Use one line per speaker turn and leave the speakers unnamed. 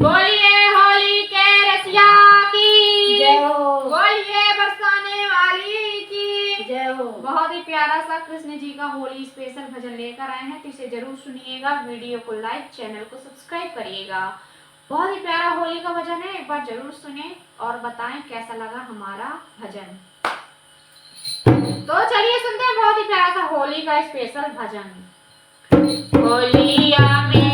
बोलिए होली के रसिया की
जय हो।
बोलिए बरसाने वाली की
जय हो।
बहुत ही प्यारा सा कृष्ण जी का होली स्पेशल भजन लेकर आए हैं, तो इसे जरूर सुनिएगा। वीडियो को लाइक, चैनल को सब्सक्राइब करिएगा। बहुत ही प्यारा होली का भजन है, एक बार जरूर सुने और बताएं कैसा लगा हमारा भजन। तो चलिए सुनते हैं बहुत ही प्यारा सा होली का स्पेशल भजन। होलिया में